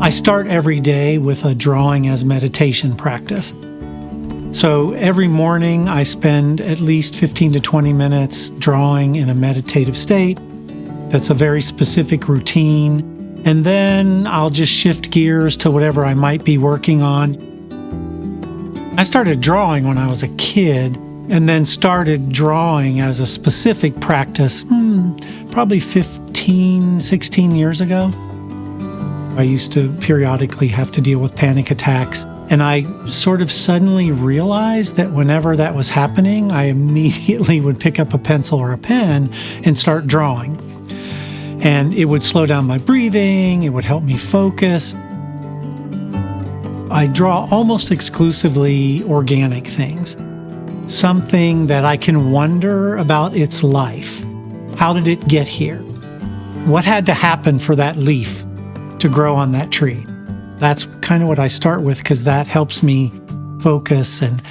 I start every day with a drawing as meditation practice. So every morning I spend at least 15 to 20 minutes drawing in a meditative state. That's a very specific routine. And then I'll just shift gears to whatever I might be working on. I started drawing when I was a kid and then started drawing as a specific practice probably 15, 16 years ago. I used to periodically have to deal with panic attacks. And I sort of suddenly realized that whenever that was happening, I immediately would pick up a pencil or a pen and start drawing. And it would slow down my breathing, it would help me focus. I draw almost exclusively organic things, something that I can wonder about its life. How did it get here? What had to happen for that leaf to grow on that tree? That's kind of what I start with because that helps me focus and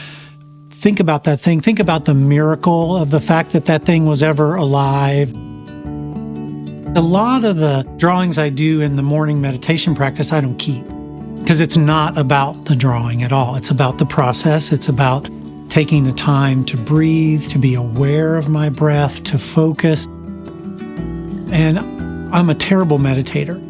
think about that thing. Think about the miracle of the fact that that thing was ever alive. A lot of the drawings I do in the morning meditation practice, I don't keep because it's not about the drawing at all. It's about the process. It's about taking the time to breathe, to be aware of my breath, to focus. And I'm a terrible meditator.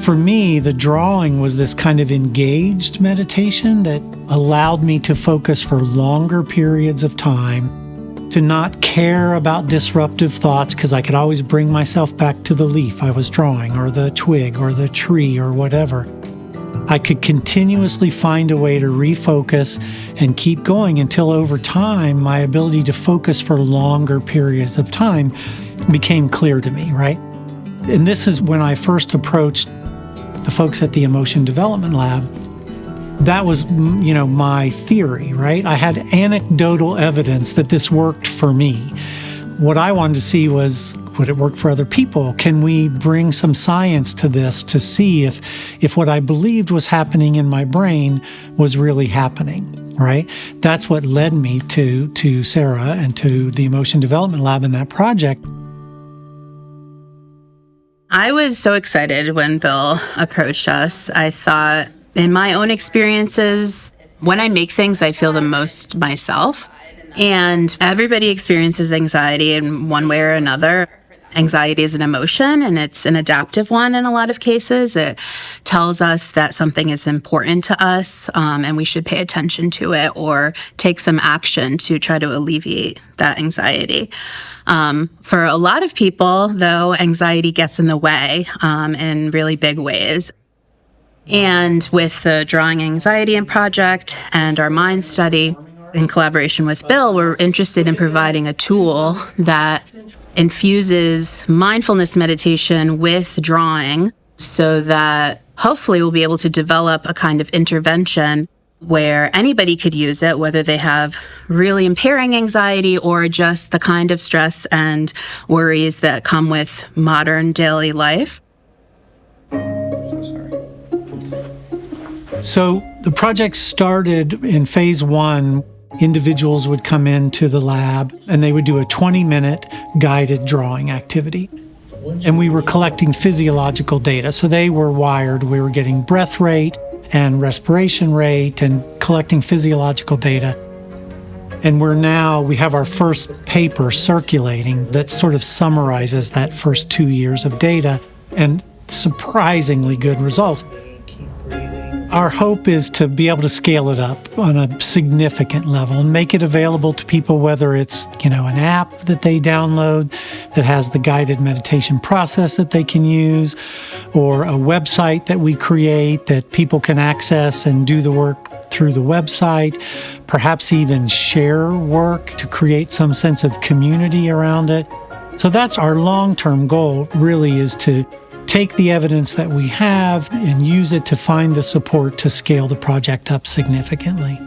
For me, the drawing was this kind of engaged meditation that allowed me to focus for longer periods of time, to not care about disruptive thoughts because I could always bring myself back to the leaf I was drawing or the twig or the tree or whatever. I could continuously find a way to refocus and keep going until over time, my ability to focus for longer periods of time became clear to me, right? And this is when I first approached the folks at the Emotion Development Lab. That was, my theory, right? I had anecdotal evidence that this worked for me. What I wanted to see was, would it work for other people? Can we bring some science to this to see if what I believed was happening in my brain was really happening, right? That's what led me to Sarah and to the Emotion Development Lab in that project. I was so excited when Bill approached us. I thought, in my own experiences, when I make things, I feel the most myself. And everybody experiences anxiety in one way or another. Anxiety is an emotion, and it's an adaptive one in a lot of cases. It tells us that something is important to us, and we should pay attention to it or take some action to try to alleviate that anxiety. For a lot of people, though, anxiety gets in the way in really big ways. And with the Drawing Anxiety Project and our mind study, in collaboration with Bill, we're interested in providing a tool that infuses mindfulness meditation with drawing so that hopefully we'll be able to develop a kind of intervention where anybody could use it, whether they have really impairing anxiety or just the kind of stress and worries that come with modern daily life. So the project started in phase 1. Individuals would come into the lab and they would do a 20-minute guided drawing activity. And we were collecting physiological data. So they were wired. We were getting breath rate and respiration rate and collecting physiological data. And we have our first paper circulating that sort of summarizes that first 2 years of data and surprisingly good results. Our hope is to be able to scale it up on a significant level and make it available to people, whether it's, an app that they download that has the guided meditation process that they can use, or a website that we create that people can access and do the work through the website, perhaps even share work to create some sense of community around it. So that's our long-term goal, really, is to take the evidence that we have and use it to find the support to scale the project up significantly.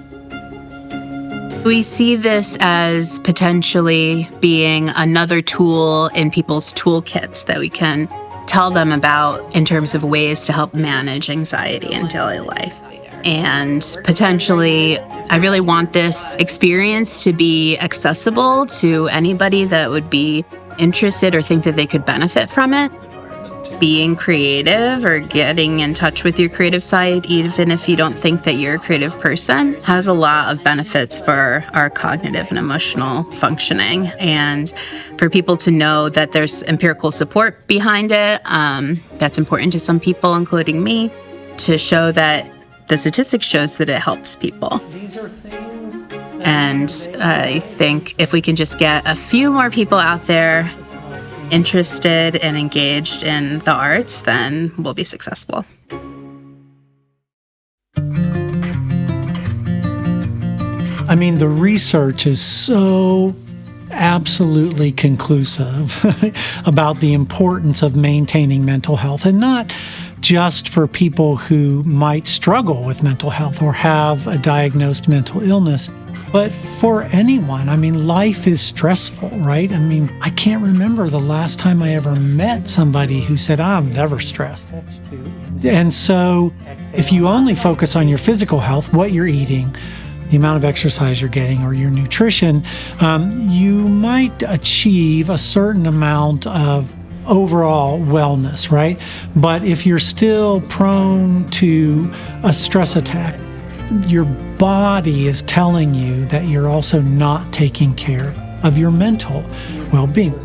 We see this as potentially being another tool in people's toolkits that we can tell them about in terms of ways to help manage anxiety in daily life. And potentially, I really want this experience to be accessible to anybody that would be interested or think that they could benefit from it. being creative or getting in touch with your creative side, even if you don't think that you're a creative person, has a lot of benefits for our cognitive and emotional functioning. And for people to know that there's empirical support behind it, that's important to some people, including me, to show that the statistics shows that it helps people. And I think if we can just get a few more people out there interested and engaged in the arts, then we'll be successful. I mean, the research is so absolutely conclusive about the importance of maintaining mental health, and not just for people who might struggle with mental health or have a diagnosed mental illness, but for anyone. I mean, life is stressful, right? I mean, I can't remember the last time I ever met somebody who said, I'm never stressed. And so if you only focus on your physical health, what you're eating, the amount of exercise you're getting, or your nutrition, you might achieve a certain amount of overall wellness, right? But if you're still prone to a stress attack, your body is telling you that you're also not taking care of your mental well-being.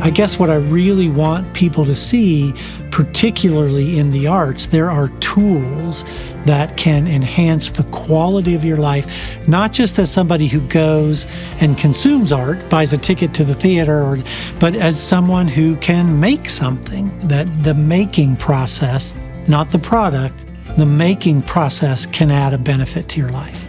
I guess what I really want people to see, particularly in the arts, there are tools that can enhance the quality of your life, not just as somebody who goes and consumes art, buys a ticket to the theater, but as someone who can make something, that the making process, not the product, the making process can add a benefit to your life.